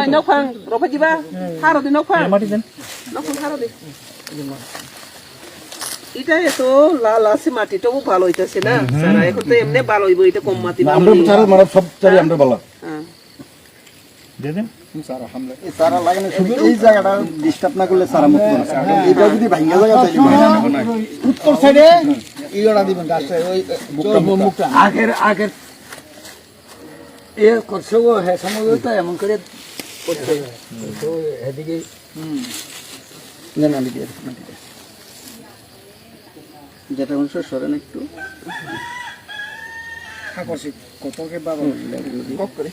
Nokang, Rwkha jiba, haro di nokang. Nokang haro di. Ita itu lala si mati itu balo itu sih na. Sarah itu tuh emne balo ibu itu kom mati balo. Ambil cara mana sob cari ambil balo. Jadi? Sarah hamle. Sarah lagi nih sudah ini jaga ada disturb nak oleh Sarah mukti. Itu jadi bahaya jaga tadi. Uttor side ini orang di bangga saya. Mukta. Akhir. ये कर्षो वो है समझ होता है मंकरे तो है दिखे ना दिखे যেটা অংশ সরেন একটু আকর্ষিত কত কে বাবা কক করে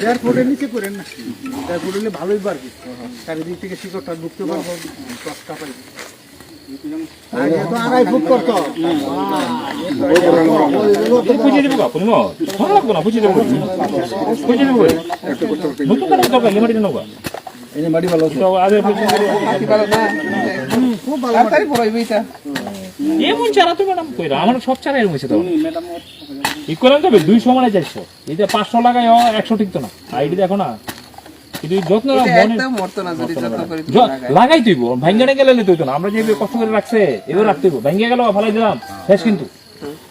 দেড় ফুটের নিচে করেন না দেড় ফুট হলে ভালোই পারবে চারিদিক থেকে শিকড়টা ঢুকতে পারবো কষ্ট পাইবে আগে তো আড়াই ফুট করতো বুঝিয়ে দেবো আপনি মো ভালো লাগবে না বুঝিয়ে দেবো নতুন করে তো গেলে মাটি নেবো এই মাটি ভালো আছে তো আগে মাটি ভালো না খুব ভালো তাড়াতাড়ি পড়াইবে এটা এমন চারা তো ম্যাডাম কইরা আমার সব চারা এরকম হইছে তো ম্যাডাম ই করেন তবে 200 মানে 400 এই যে 500 লাগায় 100 ঠিক তো না আইডি দেখো না কিন্তু যত্ন একদম মরতো না যদি যত্ন করি লাগাই তুইব ভাঙ্গানে গেলে তুই তো না আমরা যে কষ্ট করে রাখছে এবার রাখতেইব ভাঙ্গা গেল ফালাই দিলাম শেষ কিন্তু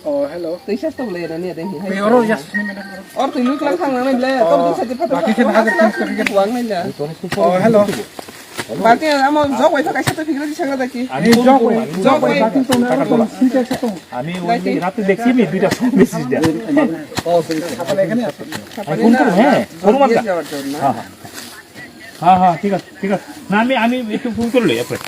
ও হ্যালো তুই শেষ তো বলে এটা নিয়ে দেখি ওর জাস্ট ম্যাডাম ওর তুই লুক লাং খাং নাই লে তোর সাথে ফটো বাকি 1000 টাকা ওয়াং নাই না ও হ্যালো বাকি আমার জব হইতো কাছে তো ফিরে দিছ না দেখি আমি জব হই ঠিক আছে তো আমি ওই রাতে দেখছি আমি দুইটা সব মেসেজ দেয়া ও তাহলে এখানে আছে ফোন করো হ্যাঁ ফোন মারলা হ্যাঁ হ্যাঁ ঠিক আছে না আমি একটু ফোন করলে আপনি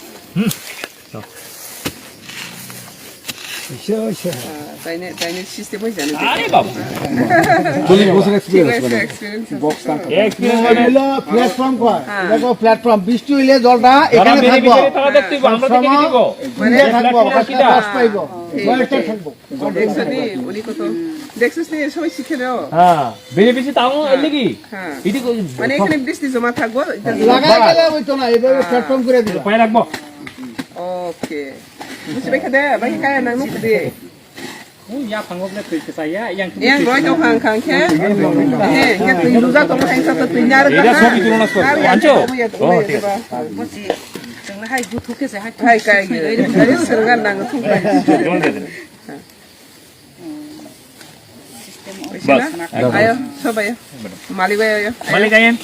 তাইনে সিস্টেম হই জানি আরে বাবা বলি বসে এক্সপেরিয়েন্স বক্স কাম এক্সপেরিয়েন্স মানে হলো প্ল্যাটফর্ম কয় দেখো প্ল্যাটফর্ম বৃষ্টি হইলে জলটা এখানে থাকবে তারা দেখতে আমরা দেখে দিব মানে থাকবো কষ্ট পাইবো ওয়েস্টার থাকবো দেখছনি উনি কত দেখছস নি সবাই শিখে দাও হ্যাঁ বেশি তাও এর লাগি হ্যাঁ এটি মানে এখানে বৃষ্টি জমা থাকবো লাগাই গেলে হইতো না এইভাবে প্ল্যাটফর্ম করে দিবা পায় রাখবো ওকে বুঝি বেখা দে বাকি কায় না মুখ দে ya phangop na tuই saya yang yang roi to khang khang khe ke tuই luza to khang sa to tuই nyar ka এটা ছবি তুলনা করো আনছো ও ঠিক আছে বুঝি জংলা হাই গু থুকে সে হাই কাই গে সরগান নাং থুক বাস ayo coba ya malik ayo malik ayen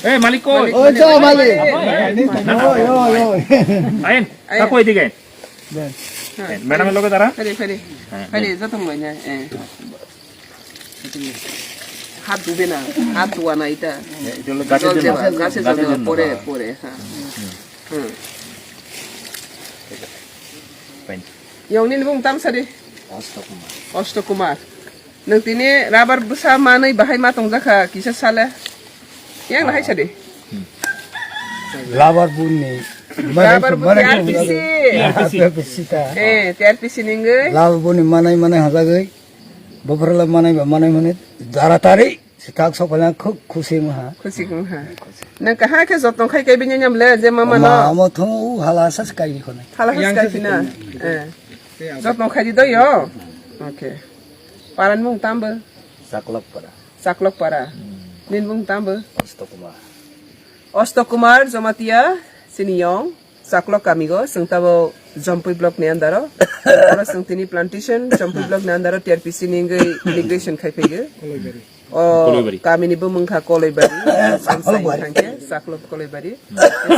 eh malik ko ওই তো মালিক ayen ako এদিকে ম্যাডামের লোকে তারা ফেরি যতন লই না হাত ডুবে না হাত ধোয়া না এটা গাছে জল পরে হ্যাঁ yang ini bung tam sadi Ostokumar nang tini rabar Bwsa manai bahai matong jaka kisa sala yang lahai sadi লাভার বুনি rabar TRPC TRPC ninggai লাভার বুনি মানাই হাজাগৈ বফরলা মানাই যারা তারি সিতাক সকলে খুব খুশি মহা खुसी ha nang kaha ke jotong khai kai binyam le je mama no আমথ হালাসাস কাই খনে halas kai pina jotong khai di do yo okay paran mung tambe saklok para nin mung tambe Ostokumar Jamatia Siniyong saklok kamigo sengtabo Jampuy block ni andaro ora sengtini plantation Jampuy block ni andaro TRPC ningai immigration khai pege kami ni bumungkha Koloibari samsai thangke saklok Koloibari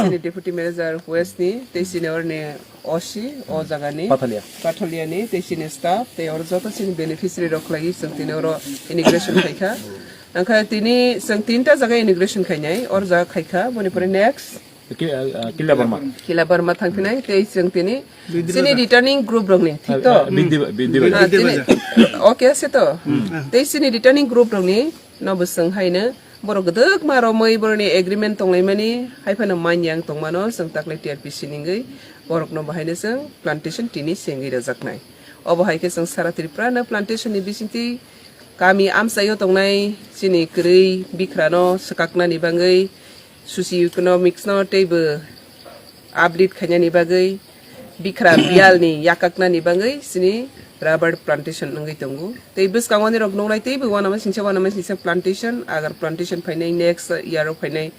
sini deputy manager west ni tesini orne osi o jaga ni Patalia ni tesini staff te or joto sini beneficiary rok lagi sengtini oro immigration khaikha angka tini seng tinta jaga immigration khainai or jaga khaikha boni pore next Kila Burma thangpinai tei seng tini sini returning group rongni thik to okay se to tei sini returning group rongni no busang haina borok gedek maro moi borni agreement tonglai mani haifana manyang tongmano seng taklai TRPC ningai borok no bahaina seng plantation tini sengi rajaknai obo haike seng sara tripura na plantation ni bisinti kami amsayo tongnai sini krei bikrano sakakna ni bangai socio economics no table update khainani bagai bikra bialni yakaknani bagai sini rubber plantation ngai tongo tei biskangoni rok nongnai tei wana singsa plantation agar plantation phainai next year phainai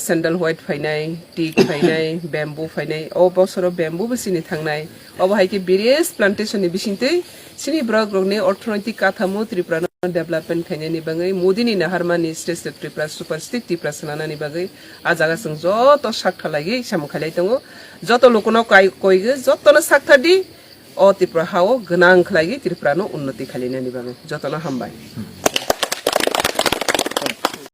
sandalwood phainai teak phainai bamboo phainai o bosoro bamboo bisini thangnai obahai ke various plantation ni bisintei sini brok rokni orthonoitik kathamo tripura development khainani bagai modini naharmani state tripura super state tripura sanani bagai a jaga sing joto sakta lagi samkhalai tongo joto lokono koige joto na sakta di o tripura hao gnang khlai tripura no unnati khalinani bagai joto na hambai